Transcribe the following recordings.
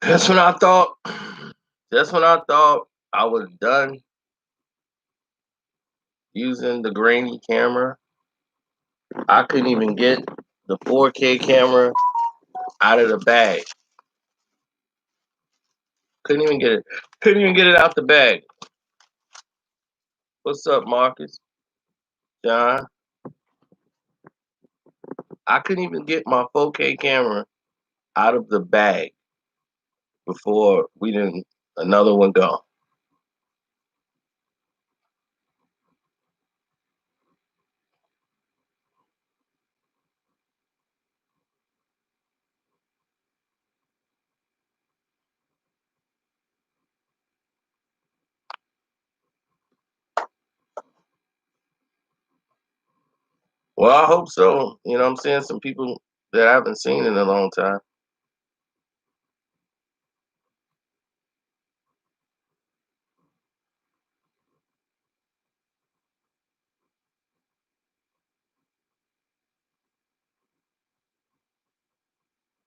That's when I thought. That's when I thought I was done using the grainy camera. I couldn't even get the 4K camera out of the bag. Couldn't even get it. Couldn't even get it out the bag. What's up, Marcus? John? I couldn't even get my 4K camera out of the bag before we didn't another one go. Well, I hope so. You know, I'm seeing some people that I haven't seen in a long time.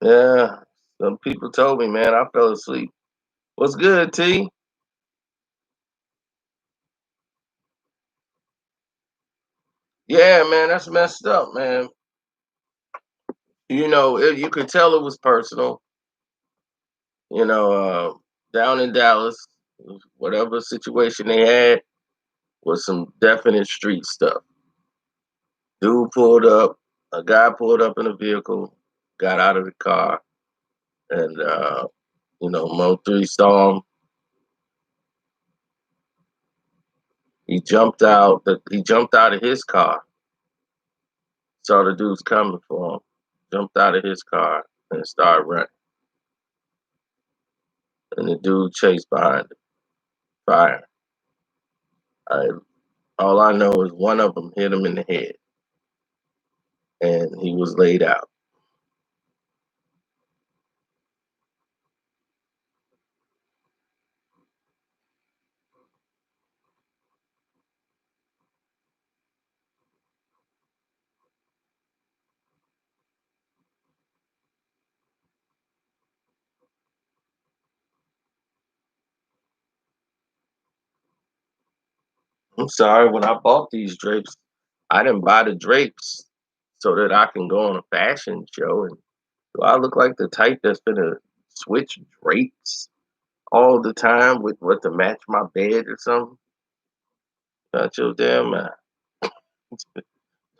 Yeah, some people told me, man, I fell asleep. What's good, T? Yeah, man, that's messed up, man. You know, you could tell it was personal. You know, down in Dallas, whatever situation they had was some definite street stuff. Dude pulled up, a guy pulled up in a vehicle, got out of the car, and Mo3 saw him. He jumped out of his car, saw the dudes coming for him, jumped out of his car and started running. And the dude chased behind him, firing. I, all I know is one of them hit him in the head, and he was laid out. I'm sorry, when I bought these drapes, I didn't buy the drapes so that I can go on a fashion show. And do I look like the type that's gonna switch drapes all the time with what to match my bed or something? Not your damn mind.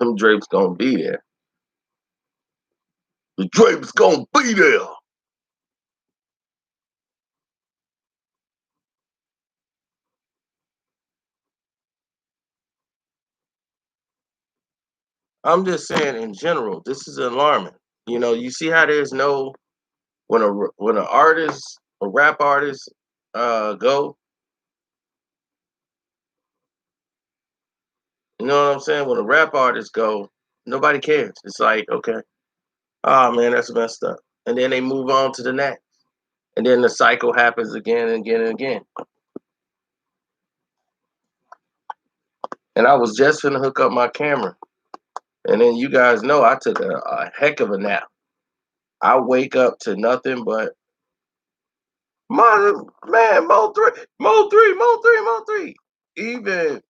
Them drapes gonna be there. The drapes gonna be there. I'm just saying in general, this is alarming. You know, you see how there's no when an artist, a rap artist, go. You know what I'm saying? When a rap artist go, nobody cares. It's like, okay, oh man, that's messed up. And then they move on to the next. And then the cycle happens again and again and again. And I was just gonna hook up my camera. And then you guys know I took a heck of a nap. I wake up to nothing but mother man, Mo3, Mo3, Mo3, Mo3. Even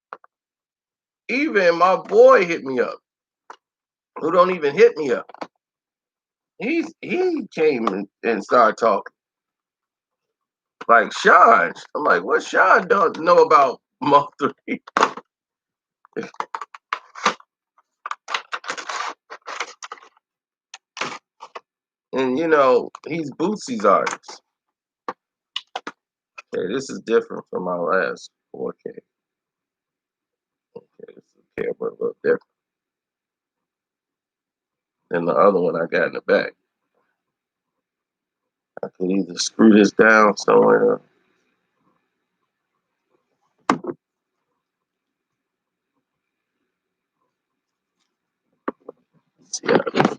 even my boy hit me up, who don't even hit me up. He came and started talking. Like Sean. I'm like, what Sean don't know about Mo3? And you know, he's Boosie's artist. Okay, this is different from my last 4K. Okay, this is camera a little different than the other one I got in the back. I can either screw this down somewhere. See how it's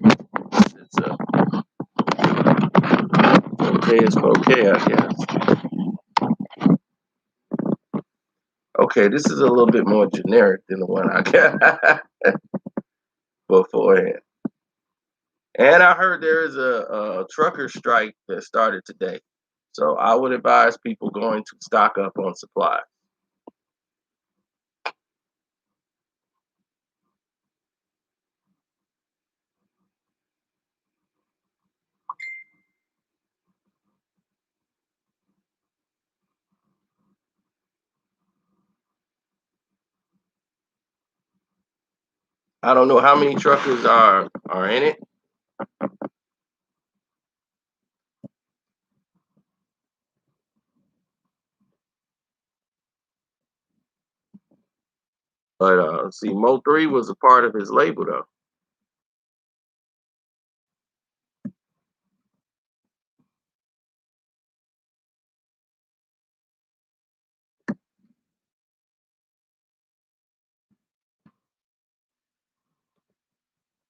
okay, it's okay, I guess. Okay, this is a little bit more generic than the one I got beforehand. And I heard there is a trucker strike that started today. So I would advise people going to stock up on supplies. I don't know how many truckers are in it, but see, Mo3 was a part of his label though.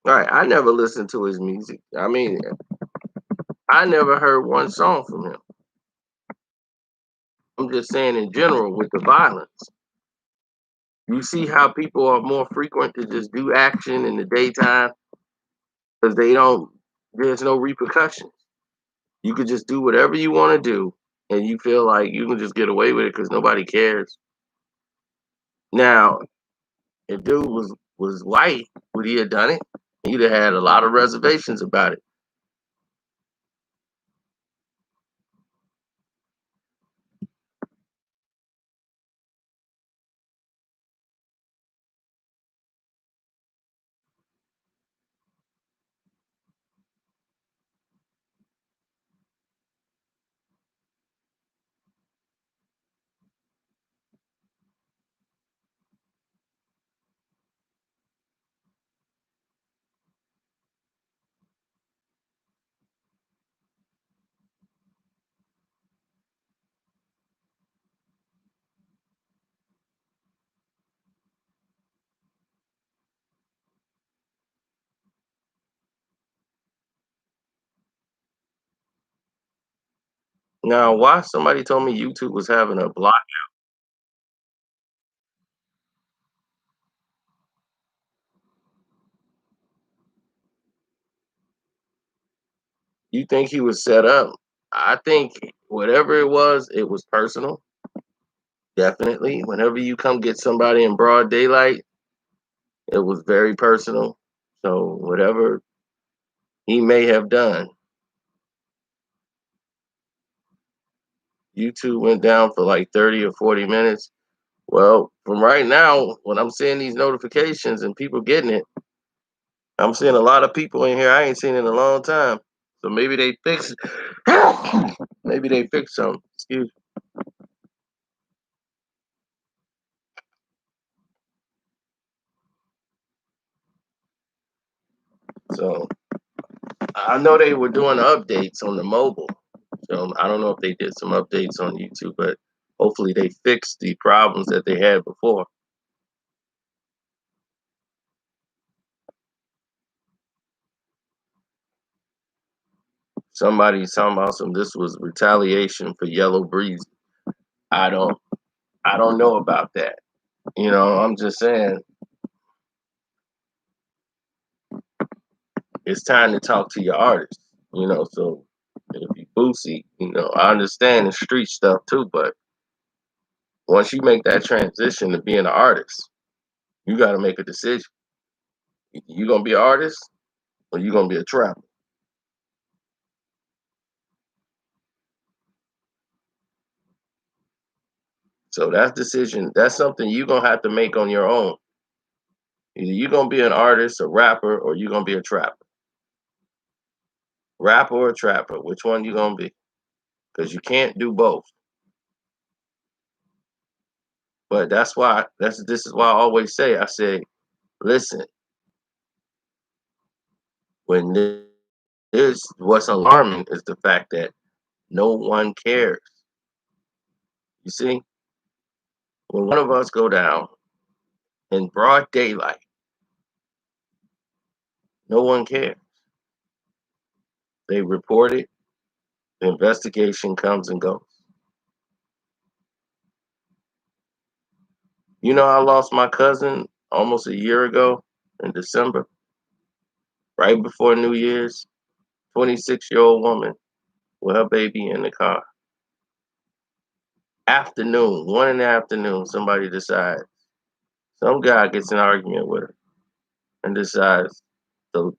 All right, I never listened to his music. I mean, I never heard one song from him. I'm just saying in general with the violence. You see how people are more frequent to just do action in the daytime because they don't. There's no repercussions. You could just do whatever you want to do, and you feel like you can just get away with it because nobody cares. Now, if dude was white, would he have done it? He'd have had a lot of reservations about it. Now, why somebody told me YouTube was having a block? You think he was set up? I think whatever it was personal. Definitely. Whenever you come get somebody in broad daylight, it was very personal. So whatever he may have done, YouTube went down for like 30 or 40 minutes. Well, from right now, when I'm seeing these notifications and people getting it, I'm seeing a lot of people in here I ain't seen in a long time. So maybe they fixed maybe they fixed something. Excuse me. So I know they were doing updates on the mobile. So I don't know if they did some updates on YouTube, but hopefully they fixed the problems that they had before. Somebody's talking about some this was retaliation for Yellow Breeze. I don't I don't know about that. I'm just saying it's time to talk to your artist. So if you Boosie, I understand the street stuff too, but once you make that transition to being an artist, you got to make a decision. You gonna be an artist or you gonna be a trapper? So that's decision. That's something you gonna have to make on your own. Either you gonna be an artist, a rapper, or you gonna be a trapper. Rapper or trapper, which one you gonna be? Because you can't do both. But that's why this is why I always say I say, listen, when this what's alarming is the fact that no one cares. You see, when one of us go down in broad daylight, no one cares. They report it, the investigation comes and goes. I lost my cousin almost a year ago in December, right before New Year's. 26-year-old woman with her baby in the car. Afternoon, 1 in the afternoon, somebody decides, some guy gets in an argument with her and decides to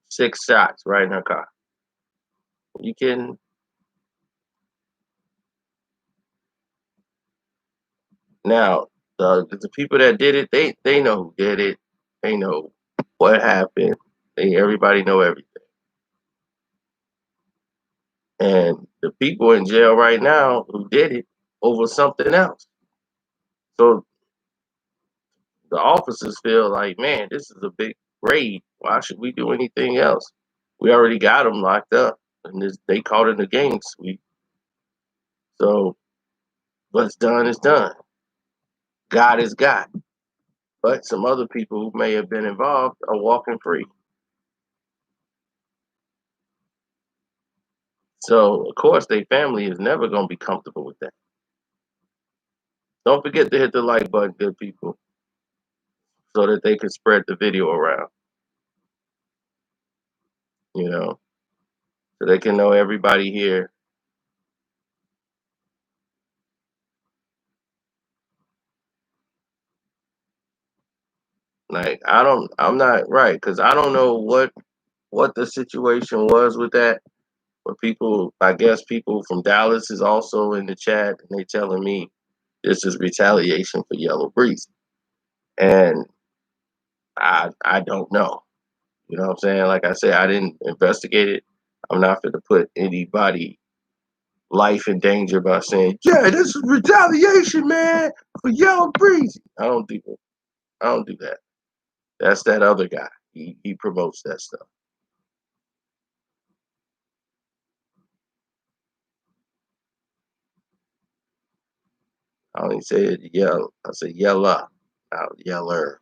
6 shots right in her car. You kidding? Now, the people that did it, they know who did it. They know what happened. Everybody know everything. And the people in jail right now who did it over something else. So the officers feel like, man, this is a big raid. Why should we do anything else? We already got them locked up, and they caught in the gang sweep. So what's done is done. God is God. But some other people who may have been involved are walking free. So of course their family is never going to be comfortable with that. Don't forget to hit the like button, good people, so that they can spread the video around. You know, so they can know everybody here. Like I'm not right because I don't know what the situation was with that. But people, I guess people from Dallas is also in the chat, and they telling me this is retaliation for Yellow Breeze, and I don't know. You know what I'm saying? Like I said, I didn't investigate it. I'm not going to put anybody life in danger by saying, "Yeah, this is retaliation, man, for Yellow Breezy." I don't do that. I don't do that. That's that other guy. He promotes that stuff. I only said yell. I said yella, not yeller.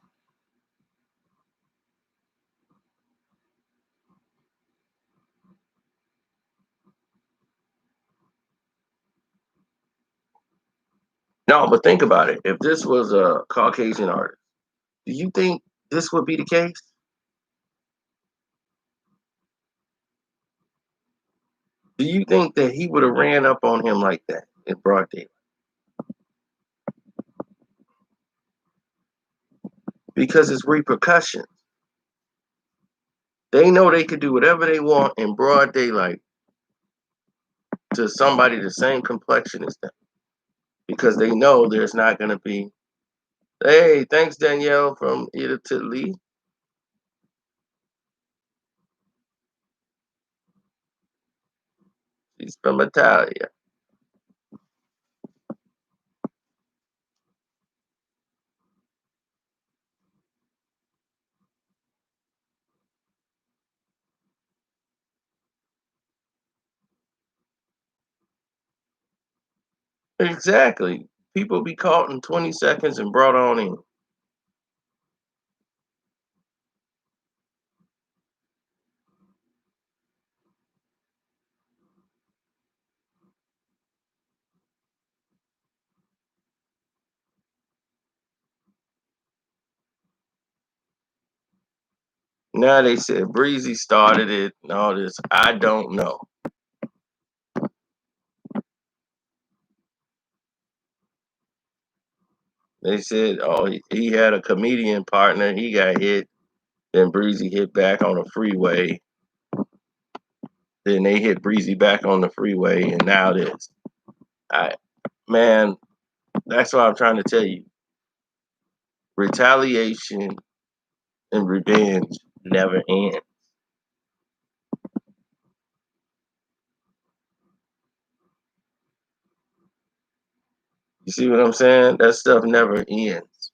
No, but think about it. If this was a Caucasian artist, do you think this would be the case? Do you think that he would have ran up on him like that in broad daylight? Because it's repercussions. They know they could do whatever they want in broad daylight to somebody the same complexion as them because they know there's not going to be. Hey, thanks Danielle from Italy. She's from Italia. Exactly. People be caught in 20 seconds and brought on in. Now they said Breezy started it and all this. I don't know. They said, oh, he had a comedian partner. He got hit. Then Breezy hit back on the freeway. Then they hit Breezy back on the freeway, and now this. I man, that's what I'm trying to tell you. Retaliation and revenge never end. You see what I'm saying? That stuff never ends.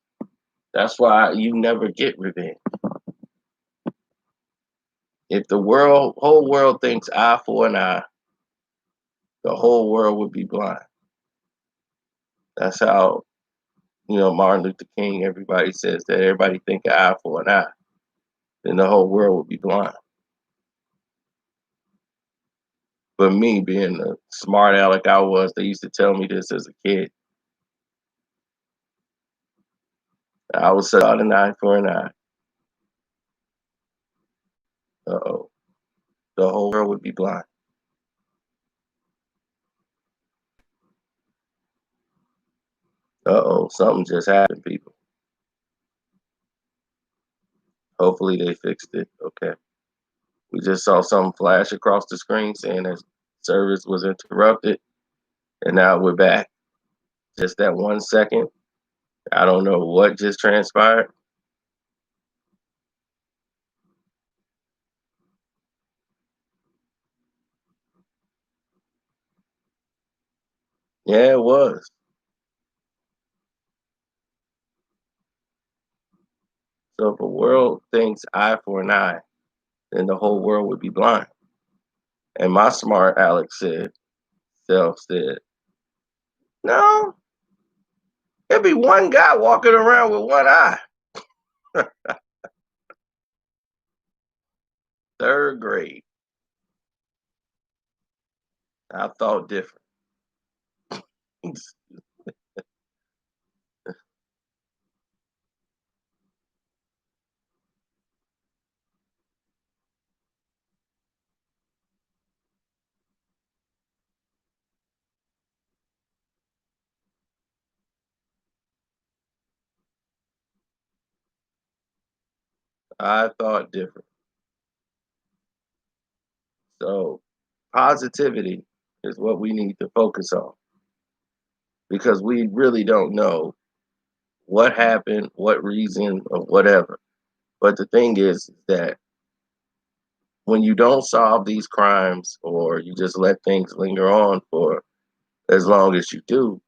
That's why you never get revenge. If the whole world thinks eye for an eye, the whole world would be blind. That's how, Martin Luther King, everybody says that everybody think an eye for an eye, then the whole world would be blind. But me being the smart aleck I was, they used to tell me this as a kid. I was out an eye for an eye. Uh-oh. The whole world would be blind. Uh-oh, something just happened, people. Hopefully they fixed it. Okay. We just saw something flash across the screen saying that service was interrupted, and now we're back. Just that 1 second. I don't know what just transpired. Yeah, it was. So if a world thinks eye for an eye, then the whole world would be blind. And my smart Alex said, self said, no, there'd be one guy walking around with one eye. Third grade. I thought different. I thought different. So positivity is what we need to focus on because we really don't know what happened, what reason, or whatever. But the thing is that when you don't solve these crimes or you just let things linger on for as long as you do,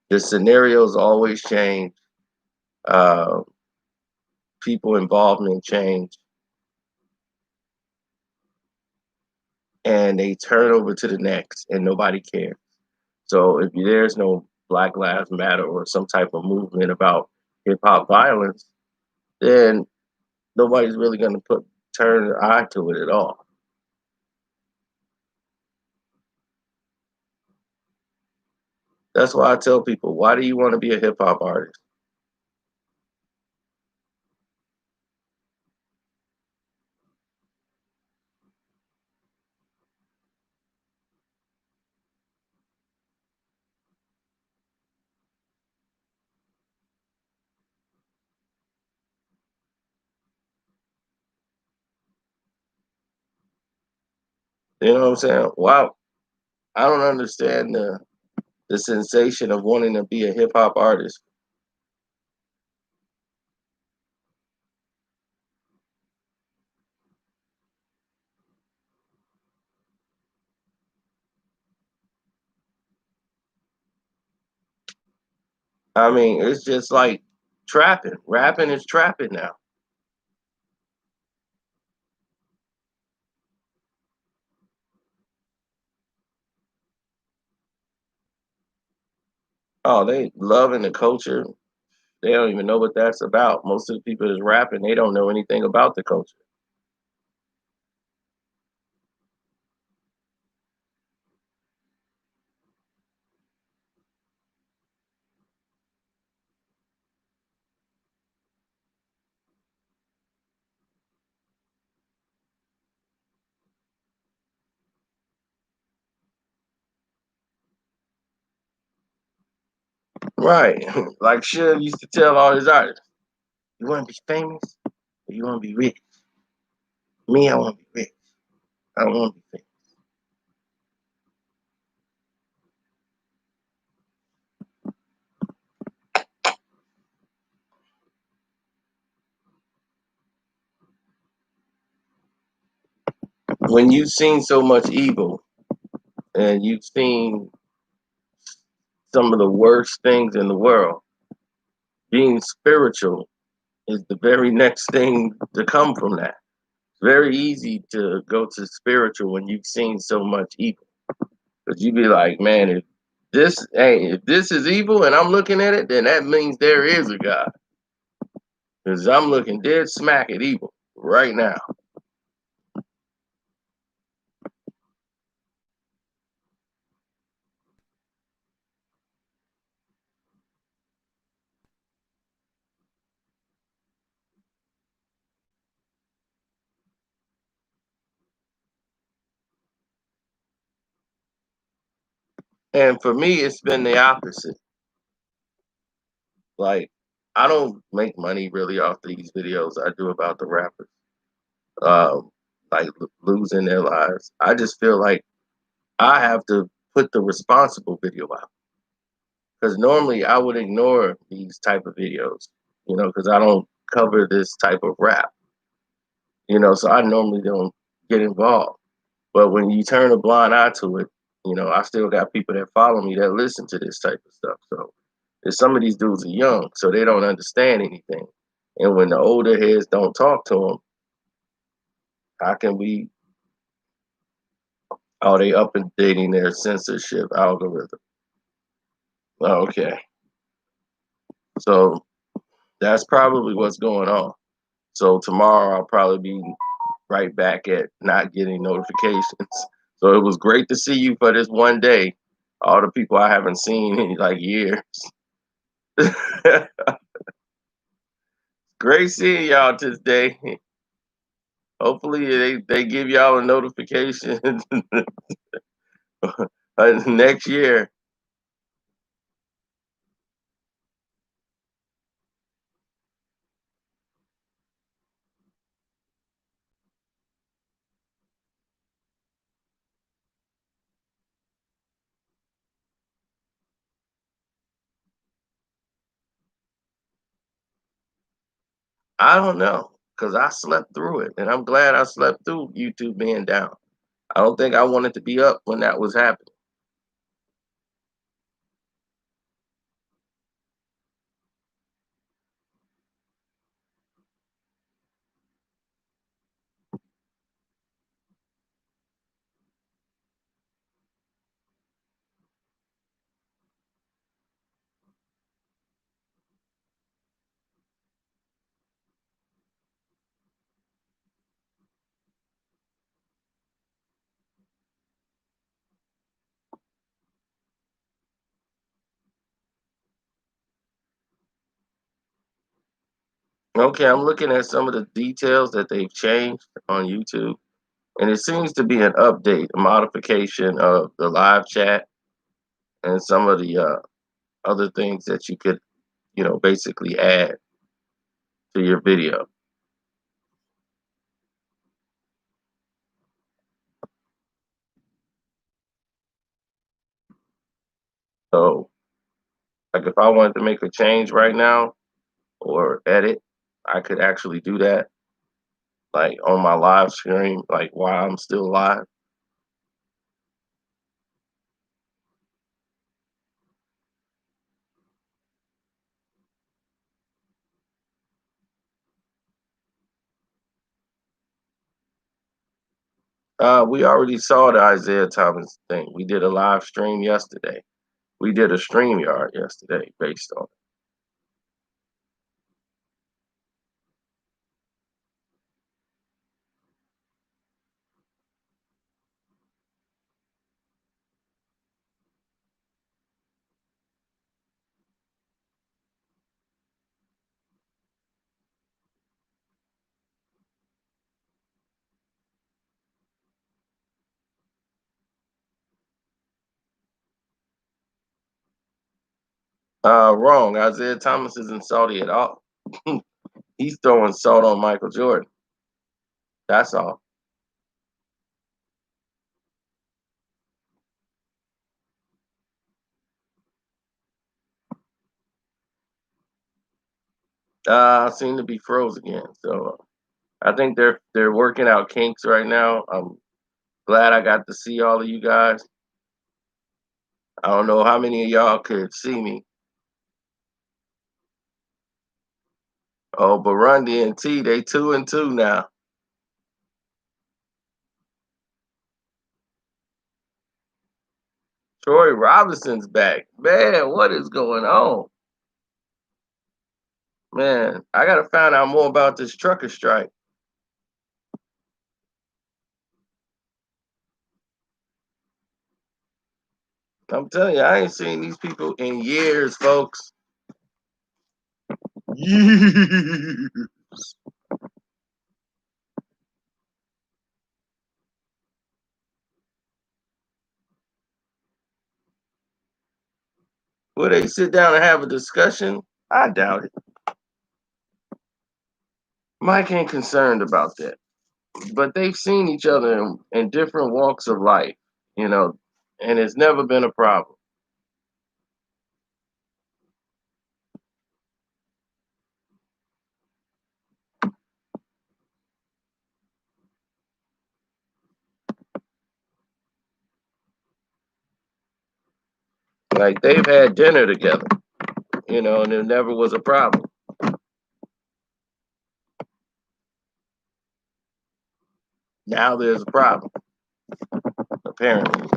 the scenarios always change. Uh, People involvement change, and they turn over to the next, and nobody cares. So if there's no Black Lives Matter or some type of movement about hip hop violence, then nobody's really going to put turn an eye to it at all. That's why I tell people, why do you want to be a hip hop artist? You know what I'm saying? Wow, I don't understand the sensation of wanting to be a hip hop artist. I mean, it's just like trapping. Rapping is trapping now. Oh, they loving the culture. They don't even know what that's about. Most of the people that's rapping, they don't know anything about the culture. Right. Like Suge used to tell all his artists, you want to be famous or you want to be rich? Me, I want to be rich. I don't want to be famous. When you've seen so much evil and you've seen some of the worst things in the world, being spiritual is the very next thing to come from that. It's very easy to go to spiritual when you've seen so much evil. Because you be like, man, if this is evil and I'm looking at it, then that means there is a God. Because I'm looking dead smack at evil right now. And for me, it's been the opposite. Like, I don't make money really off these videos I do about the rappers, um, like losing their lives. I just feel like I have to put the responsible video out because normally I would ignore these type of videos, because I don't cover this type of rap, so I normally don't get involved. But when you turn a blind eye to it, I still got people that follow me that listen to this type of stuff. So, and some of these dudes are young, so they don't understand anything. And when the older heads don't talk to them, how can we? Are they updating their censorship algorithm? Okay, so that's probably what's going on. So tomorrow I'll probably be right back at not getting notifications. So it was great to see you for this one day. All the people I haven't seen in like years. Great seeing y'all today. Hopefully they give y'all a notification next year. I don't know because I slept through it, and I'm glad I slept through YouTube being down. I don't think I wanted to be up when that was happening. Okay, I'm looking at some of the details that they've changed on YouTube, and it seems to be an update, a modification of the live chat and some of the other things that you could, basically add to your video. So, like, if I wanted to make a change right now or edit, I could actually do that, like on my live stream, like while I'm still live. We already saw the Isaiah Thomas thing. We did a live stream yesterday. We did a stream yard yesterday based on it. Wrong. Isaiah Thomas isn't salty at all. He's throwing salt on Michael Jordan. That's all. Seem to be froze again. So I think they're working out kinks right now. I'm glad I got to see all of you guys. I don't know how many of y'all could see me. Oh, Burundi and T, they 2-2 now. Troy Robinson's back. Man, what is going on? Man, I gotta find out more about this trucker strike. I'm telling you, I ain't seen these people in years, folks. Years. Will they sit down and have a discussion? I doubt it. Mike ain't concerned about that. But they've seen each other in different walks of life, you know, and it's never been a problem. Like they've had dinner together, you know, and it never was a problem. Now there's a problem, apparently.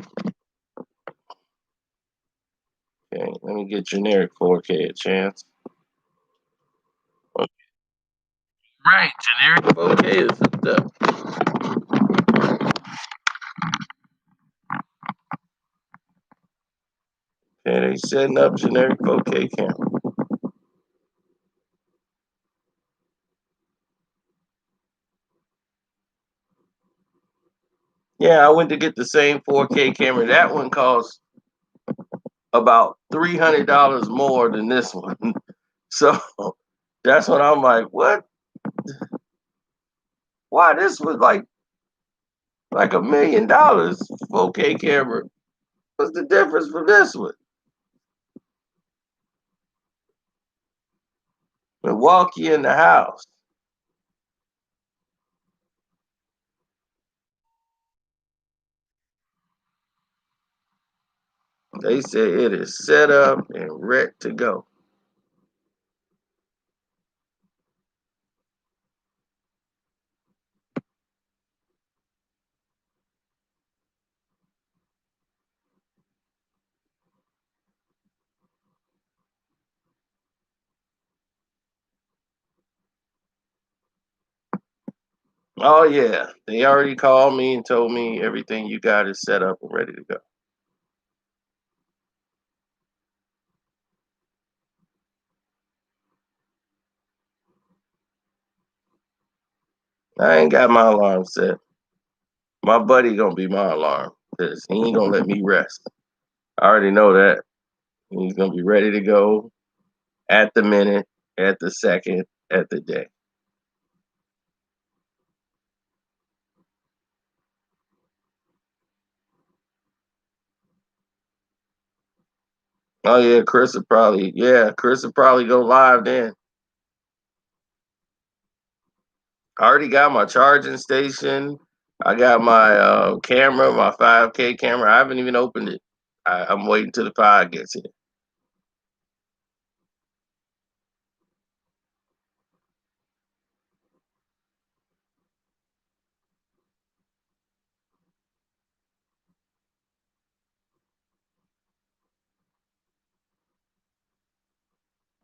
Okay, let me get generic 4K a chance. Right, generic 4K is the stuff. Okay, they setting up generic 4K camera. Yeah, I went to get the same 4K camera. That one costs about $300 more than this one. So that's when I'm like, what? Why this was like $1 million 4K camera? What's the difference from this one? Milwaukee in the house. They say it is set up and ready to go. Oh yeah, they already called me and told me everything you got is set up and ready to go. I ain't got my alarm set. My buddy gonna be my alarm because he ain't gonna let me rest. I already know that. He's gonna be ready to go at the minute, at the second, at the day. Oh yeah, Chris will probably go live then. I already got my charging station. I got my camera, my 5K camera. I haven't even opened it. I'm waiting till the pod gets here.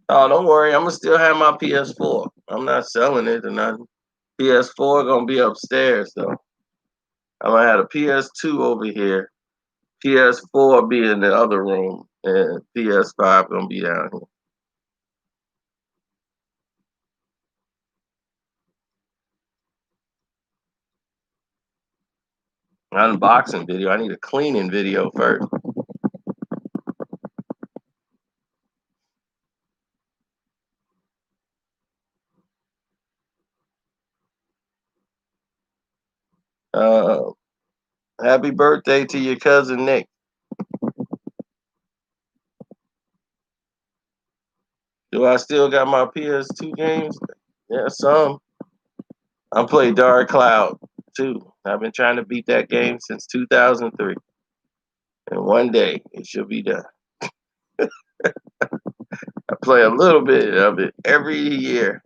Oh, don't worry. I'm gonna still have my PS4. I'm not selling it or nothing. PS4 gonna be upstairs though. I'm gonna have a PS2 over here. PS4 be in the other room, and PS5 gonna be down here. Unboxing video. I need a cleaning video first. Uh, Happy birthday to your cousin Nick. Do I still got my PS2 games? Yeah, some. I play Dark Cloud too. I've been trying to beat that game since 2003, and one day it should be done. I play a little bit of it every year.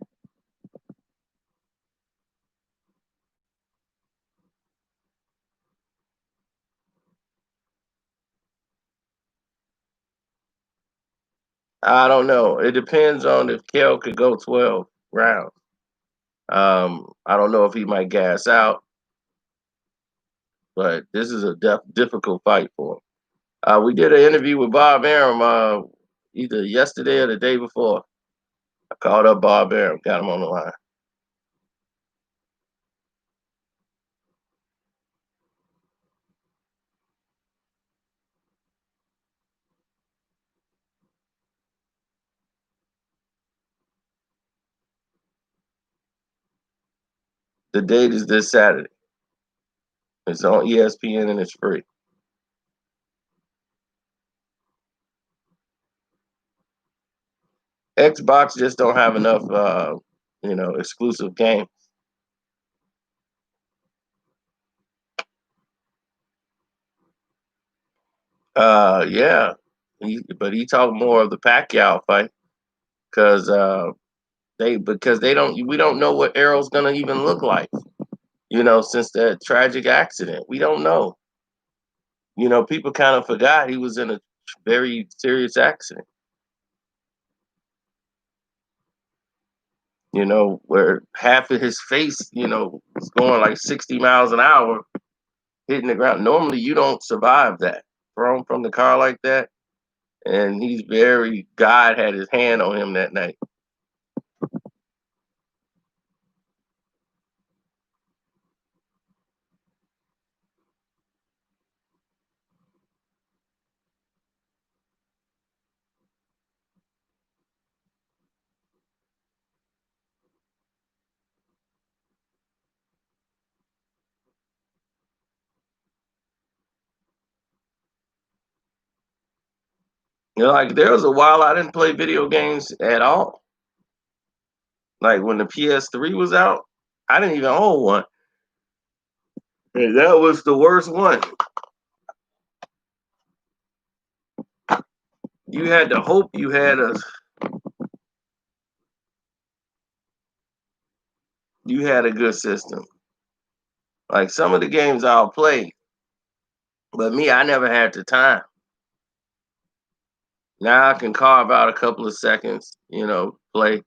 I don't know. It depends on if Kel could go 12 rounds. I don't know if he might gas out, but this is a difficult fight for him. We did an interview with Bob Arum either yesterday or the day before. I called up Bob Arum, got him on the line. The date is this Saturday. It's on ESPN and it's free. Xbox just don't have enough, exclusive games. Yeah, but he talked more of the Pacquiao fight because they don't we don't know what Errol's gonna even look like. Since that tragic accident, we don't know. People kind of forgot he was in a very serious accident. Where half of his face, was going like 60 miles an hour, hitting the ground. Normally, you don't survive that thrown from the car like that. And God had his hand on him that night. Like there was a while I didn't play video games at all. Like when the PS3 was out, I didn't even own one. And that was the worst one. You had to hope you had a good system. Like some of the games I'll play, but me, I never had the time. Now I can carve out a couple of seconds, play.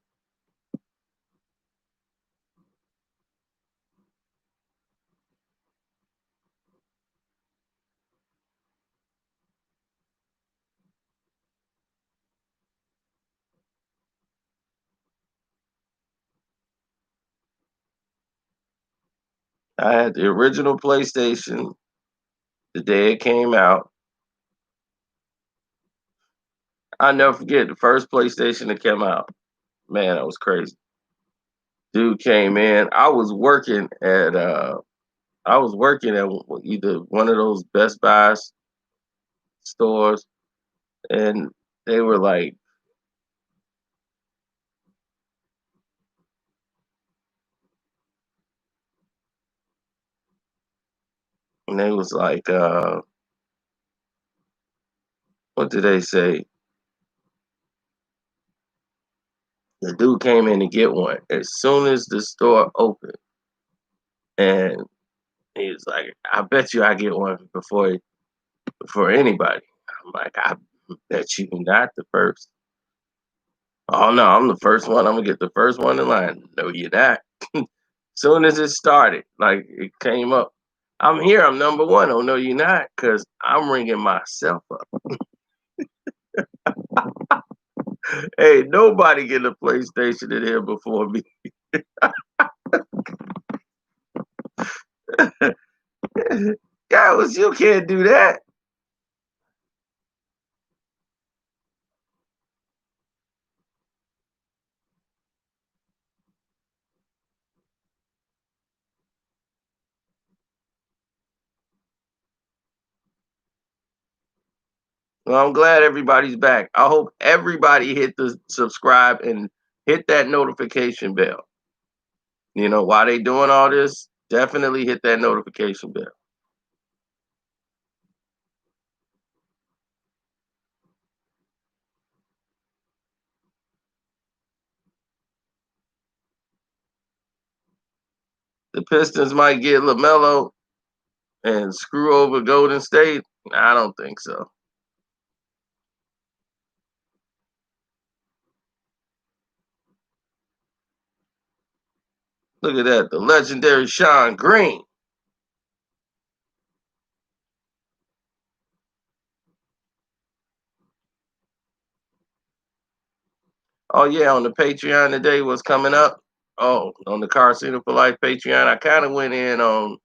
I had the original PlayStation the day it came out. I'll never forget the first PlayStation that came out. Man, that was crazy. Dude came in. I was working at either one of those Best Buy stores, and they were like, and they was like, what did they say? The dude came in to get one as soon as the store opened, and he was like, "I bet you I get one before anybody." I'm like, "I bet you not the first." Oh no, I'm the first one. I'm gonna get the first one in line. No, you're not. Soon as it started, like it came up, I'm here. I'm number one. Oh no, you're not, because I'm ringing myself up. Hey, nobody get a PlayStation in here before me. Guys, you can't do that. Well, I'm glad everybody's back. I hope everybody hit the subscribe and hit that notification bell. While they doing all this, definitely hit that notification bell. The Pistons might get LaMelo and screw over Golden State. I don't think so. Look at that, the legendary Sean Green. Oh yeah, on the Patreon today, what's coming up? Oh, on the Casino for Life Patreon, I kind of went in on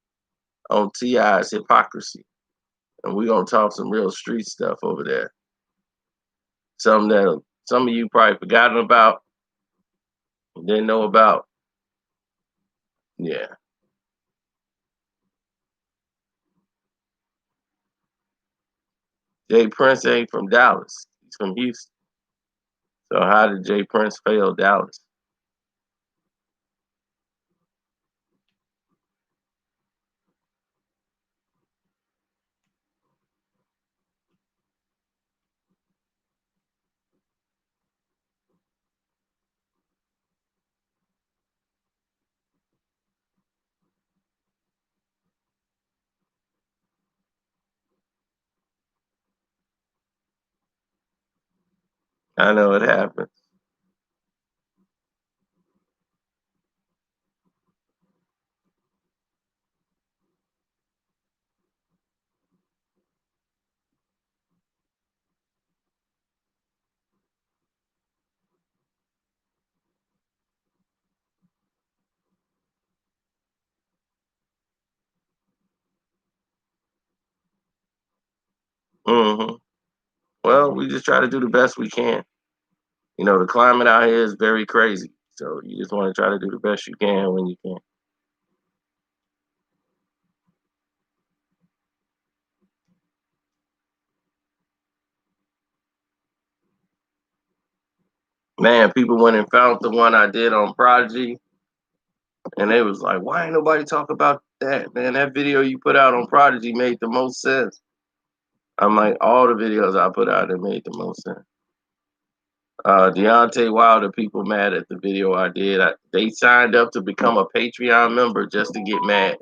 Ti's hypocrisy, and we're gonna talk some real street stuff over there. Something that some of you probably forgotten about, didn't know about. Yeah. Jay Prince ain't from Dallas. He's from Houston. So how did Jay Prince fail Dallas? I know it happened. Hmm. Well, we just try to do the best we can. You know, the climate out here is very crazy. So you just want to try to do the best you can when you can. Man, people went and found the one I did on Prodigy, and they was like, "Why ain't nobody talk about that, man? That video you put out on Prodigy made the most sense." I'm like, all the videos I put out that made the most sense. Deontay Wilder, people mad at the video I did. They signed up to become a Patreon member just to get mad.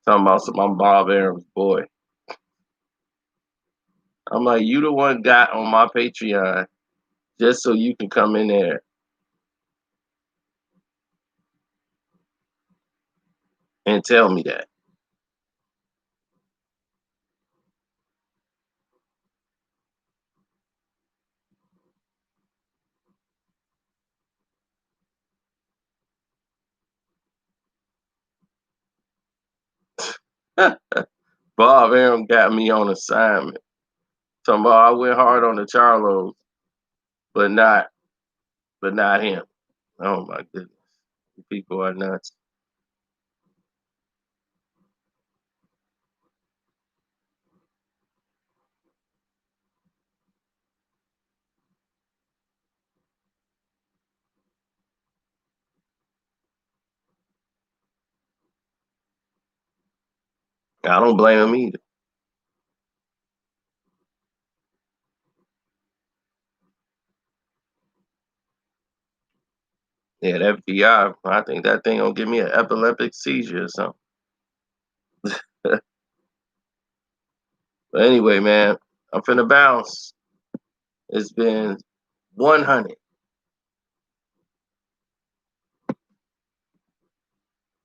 Talking about some I'm Bob Arum's boy. I'm like, you the one got on my Patreon just so you can come in there and tell me that. Bob Arum got me on assignment. Talking about I went hard on the Charlos, but not him. Oh my goodness. People are nuts. I don't blame him either. Yeah, that FBI, I think that thing gonna give me an epileptic seizure or something. But anyway, man, I'm finna bounce. It's been 100.